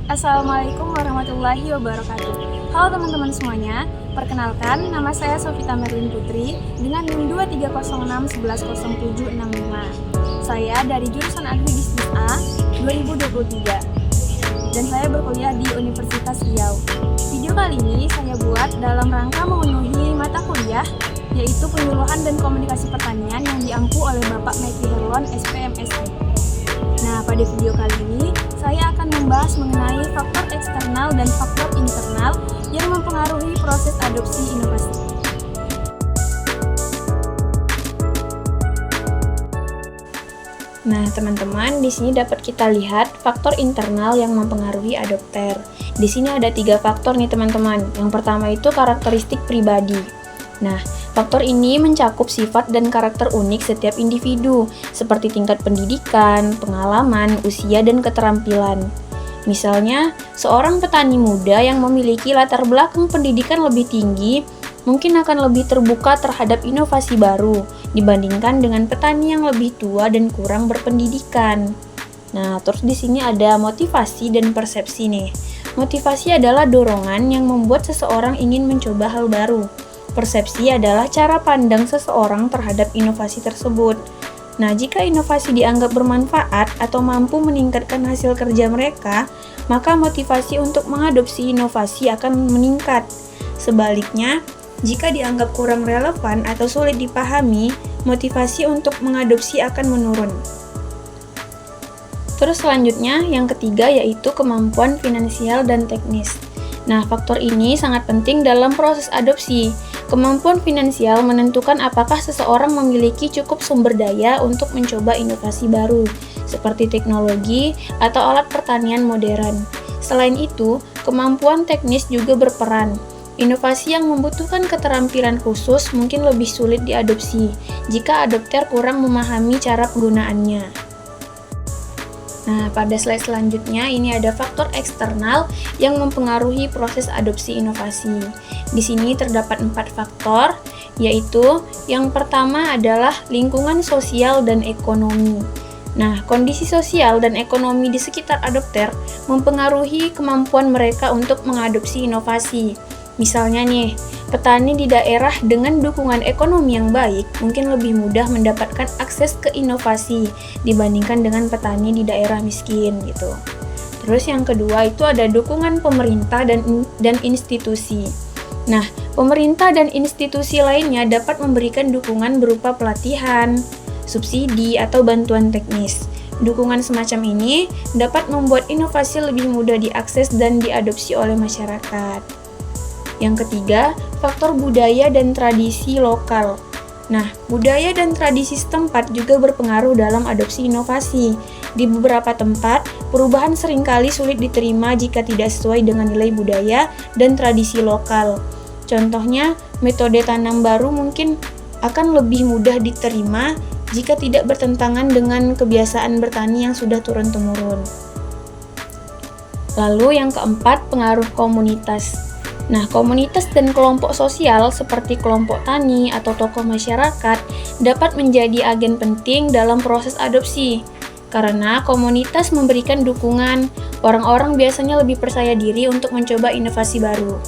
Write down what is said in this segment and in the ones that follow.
Assalamualaikum warahmatullahi wabarakatuh. Halo teman-teman semuanya, perkenalkan nama saya Sofita Merlin Putri dengan NIM 2306110765. Saya dari jurusan Agribisnis A 2023 dan saya berkuliah di Universitas Riau. Video kali ini saya buat dalam rangka memenuhi mata kuliah yaitu Penyuluhan dan Komunikasi Pertanian yang diampu oleh Bapak Mekki Herlon SPMSI. Nah, pada video kali ini saya akan membahas mengenai faktor eksternal dan faktor internal yang mempengaruhi proses adopsi inovasi. Nah, teman-teman, di sini dapat kita lihat faktor internal yang mempengaruhi adopter. Di sini ada 3 faktor nih, teman-teman. Yang pertama itu karakteristik pribadi. Nah, faktor ini mencakup sifat dan karakter unik setiap individu, seperti tingkat pendidikan, pengalaman, usia, dan keterampilan. Misalnya, seorang petani muda yang memiliki latar belakang pendidikan lebih tinggi mungkin akan lebih terbuka terhadap inovasi baru dibandingkan dengan petani yang lebih tua dan kurang berpendidikan. Nah, terus di sini ada motivasi dan persepsi nih. Motivasi adalah dorongan yang membuat seseorang ingin mencoba hal baru. Persepsi adalah cara pandang seseorang terhadap inovasi tersebut. Nah, jika inovasi dianggap bermanfaat atau mampu meningkatkan hasil kerja mereka, maka motivasi untuk mengadopsi inovasi akan meningkat. Sebaliknya, jika dianggap kurang relevan atau sulit dipahami, motivasi untuk mengadopsi akan menurun. Terus selanjutnya, yang ketiga yaitu kemampuan finansial dan teknis. Nah, faktor ini sangat penting dalam proses adopsi. Kemampuan finansial menentukan apakah seseorang memiliki cukup sumber daya untuk mencoba inovasi baru, seperti teknologi atau alat pertanian modern. Selain itu, kemampuan teknis juga berperan. Inovasi yang membutuhkan keterampilan khusus mungkin lebih sulit diadopsi jika adopter kurang memahami cara penggunaannya. Nah, pada slide selanjutnya ini ada faktor eksternal yang mempengaruhi proses adopsi inovasi. Di sini terdapat 4 faktor, yaitu yang pertama adalah lingkungan sosial dan ekonomi. Nah, kondisi sosial dan ekonomi di sekitar adopter mempengaruhi kemampuan mereka untuk mengadopsi inovasi. Misalnya nih, petani di daerah dengan dukungan ekonomi yang baik mungkin lebih mudah mendapatkan akses ke inovasi dibandingkan dengan petani di daerah miskin gitu. Terus yang kedua itu ada dukungan pemerintah dan institusi. Nah, pemerintah dan institusi lainnya dapat memberikan dukungan berupa pelatihan, subsidi, atau bantuan teknis. Dukungan semacam ini dapat membuat inovasi lebih mudah diakses dan diadopsi oleh masyarakat. Yang ketiga, faktor budaya dan tradisi lokal. Nah, budaya dan tradisi setempat juga berpengaruh dalam adopsi inovasi. Di beberapa tempat, perubahan seringkali sulit diterima jika tidak sesuai dengan nilai budaya dan tradisi lokal. Contohnya, metode tanam baru mungkin akan lebih mudah diterima jika tidak bertentangan dengan kebiasaan bertani yang sudah turun-temurun. Lalu yang keempat, pengaruh komunitas. Nah, komunitas dan kelompok sosial seperti kelompok tani atau tokoh masyarakat dapat menjadi agen penting dalam proses adopsi. Karena komunitas memberikan dukungan, orang-orang biasanya lebih percaya diri untuk mencoba inovasi baru.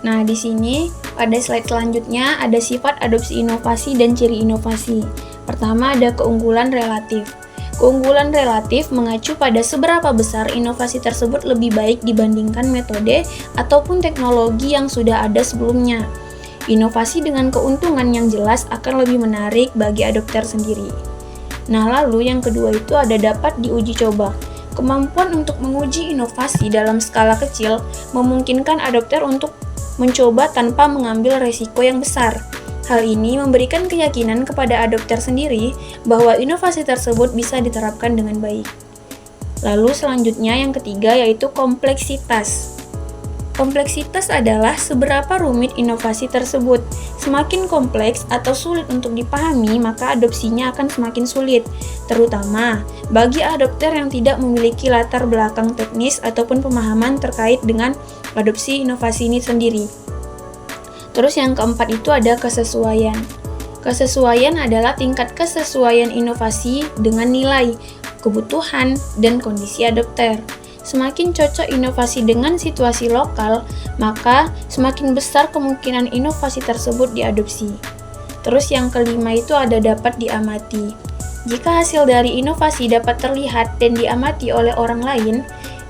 Nah, di sini pada slide selanjutnya ada sifat adopsi inovasi dan ciri inovasi. Pertama ada keunggulan relatif. Keunggulan relatif mengacu pada seberapa besar inovasi tersebut lebih baik dibandingkan metode ataupun teknologi yang sudah ada sebelumnya. Inovasi dengan keuntungan yang jelas akan lebih menarik bagi adopter sendiri. Nah, lalu yang kedua itu ada dapat diuji coba. Kemampuan untuk menguji inovasi dalam skala kecil memungkinkan adopter untuk mencoba tanpa mengambil resiko yang besar. Hal ini memberikan keyakinan kepada adopter sendiri bahwa inovasi tersebut bisa diterapkan dengan baik. Lalu selanjutnya yang ketiga yaitu kompleksitas. Kompleksitas adalah seberapa rumit inovasi tersebut. Semakin kompleks atau sulit untuk dipahami, maka adopsinya akan semakin sulit, terutama bagi adopter yang tidak memiliki latar belakang teknis ataupun pemahaman terkait dengan adopsi inovasi ini sendiri. Terus yang keempat itu ada kesesuaian. Kesesuaian adalah tingkat kesesuaian inovasi dengan nilai, kebutuhan, dan kondisi adopter. Semakin cocok inovasi dengan situasi lokal, maka semakin besar kemungkinan inovasi tersebut diadopsi. Terus yang kelima itu ada dapat diamati. Jika hasil dari inovasi dapat terlihat dan diamati oleh orang lain,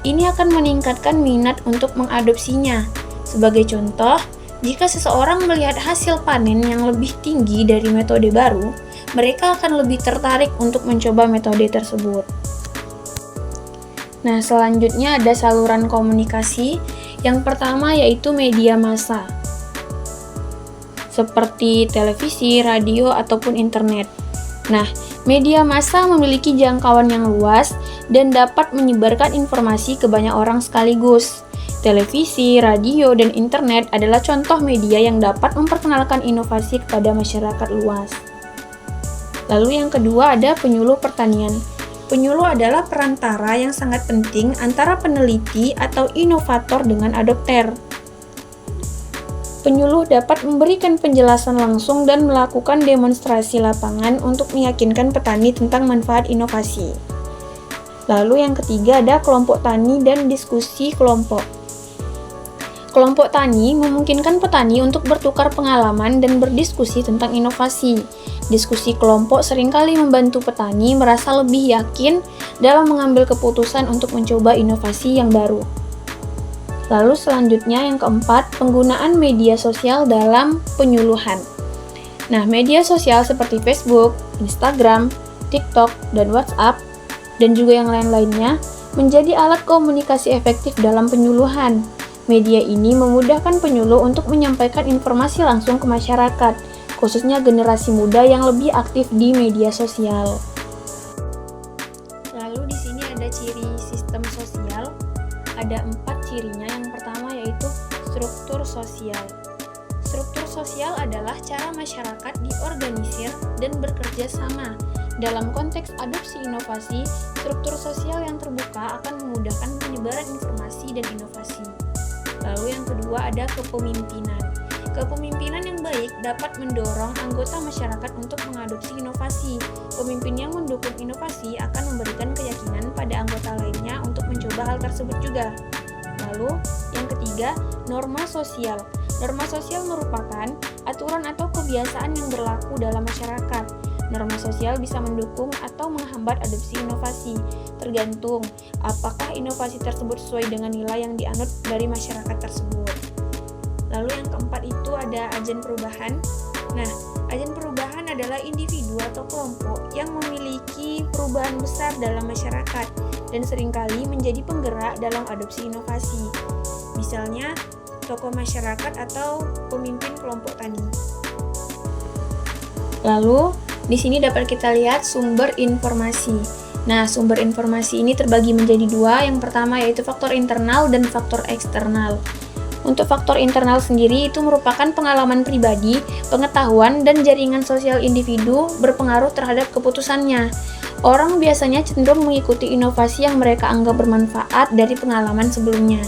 ini akan meningkatkan minat untuk mengadopsinya. Sebagai contoh, jika seseorang melihat hasil panen yang lebih tinggi dari metode baru, mereka akan lebih tertarik untuk mencoba metode tersebut. Nah, selanjutnya ada saluran komunikasi. Yang pertama yaitu media massa, seperti televisi, radio, ataupun internet. Nah, media massa memiliki jangkauan yang luas dan dapat menyebarkan informasi ke banyak orang sekaligus. Televisi, radio, dan internet adalah contoh media yang dapat memperkenalkan inovasi kepada masyarakat luas. Lalu yang kedua ada penyuluh pertanian. Penyuluh adalah perantara yang sangat penting antara peneliti atau inovator dengan adopter. Penyuluh dapat memberikan penjelasan langsung dan melakukan demonstrasi lapangan untuk meyakinkan petani tentang manfaat inovasi. Lalu yang ketiga ada kelompok tani dan diskusi kelompok. Kelompok tani memungkinkan petani untuk bertukar pengalaman dan berdiskusi tentang inovasi. Diskusi kelompok seringkali membantu petani merasa lebih yakin dalam mengambil keputusan untuk mencoba inovasi yang baru. Lalu selanjutnya yang keempat, penggunaan media sosial dalam penyuluhan. Nah, media sosial seperti Facebook, Instagram, TikTok, dan WhatsApp, dan juga yang lain-lainnya menjadi alat komunikasi efektif dalam penyuluhan. Media ini memudahkan penyuluh untuk menyampaikan informasi langsung ke masyarakat, khususnya generasi muda yang lebih aktif di media sosial. Lalu di sini ada ciri sistem sosial. Ada 4 cirinya. Yang pertama yaitu struktur sosial. Struktur sosial adalah cara masyarakat diorganisir dan bekerja sama. Dalam konteks adopsi inovasi, struktur sosial yang terbuka akan memudahkan penyebaran informasi dan inovasi. Lalu yang kedua ada kepemimpinan. Kepemimpinan yang baik dapat mendorong anggota masyarakat untuk mengadopsi inovasi. Pemimpin yang mendukung inovasi akan memberikan keyakinan pada anggota lainnya untuk mencoba hal tersebut juga. Lalu, yang ketiga, norma sosial. Norma sosial merupakan aturan atau kebiasaan yang berlaku dalam masyarakat. Norma sosial bisa mendukung atau menghambat adopsi inovasi, tergantung apakah inovasi tersebut sesuai dengan nilai yang dianut dari masyarakat tersebut. Lalu yang keempat itu ada agen perubahan. Nah, agen perubahan adalah individu atau kelompok yang memiliki perubahan besar dalam masyarakat dan seringkali menjadi penggerak dalam adopsi inovasi. Misalnya, tokoh masyarakat atau pemimpin kelompok tani. Lalu, di sini dapat kita lihat sumber informasi. Nah, sumber informasi ini terbagi menjadi 2. Yang pertama yaitu faktor internal dan faktor eksternal. Untuk faktor internal sendiri itu merupakan pengalaman pribadi, pengetahuan, dan jaringan sosial individu berpengaruh terhadap keputusannya. Orang biasanya cenderung mengikuti inovasi yang mereka anggap bermanfaat dari pengalaman sebelumnya.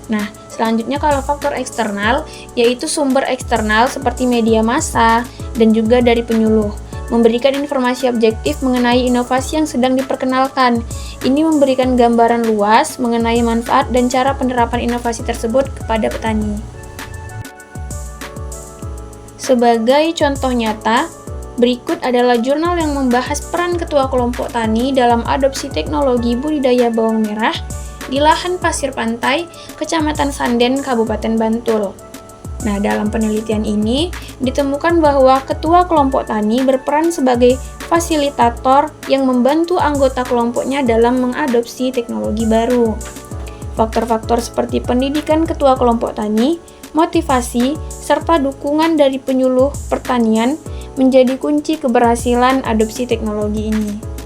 Nah, selanjutnya kalau faktor eksternal, yaitu sumber eksternal seperti media massa dan juga dari penyuluh, memberikan informasi objektif mengenai inovasi yang sedang diperkenalkan. Ini memberikan gambaran luas mengenai manfaat dan cara penerapan inovasi tersebut kepada petani. Sebagai contoh nyata, berikut adalah jurnal yang membahas peran ketua kelompok tani dalam adopsi teknologi budidaya bawang merah di lahan pasir pantai, Kecamatan Sanden, Kabupaten Bantul. Nah, dalam penelitian ini ditemukan bahwa ketua kelompok tani berperan sebagai fasilitator yang membantu anggota kelompoknya dalam mengadopsi teknologi baru. Faktor-faktor seperti pendidikan ketua kelompok tani, motivasi, serta dukungan dari penyuluh pertanian menjadi kunci keberhasilan adopsi teknologi ini.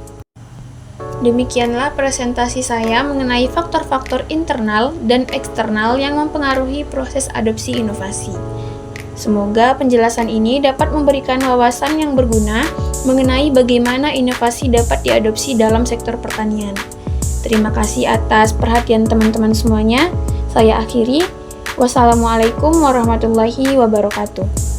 Demikianlah presentasi saya mengenai faktor-faktor internal dan eksternal yang mempengaruhi proses adopsi inovasi. Semoga penjelasan ini dapat memberikan wawasan yang berguna mengenai bagaimana inovasi dapat diadopsi dalam sektor pertanian. Terima kasih atas perhatian teman-teman semuanya. Saya akhiri. Wassalamualaikum warahmatullahi wabarakatuh.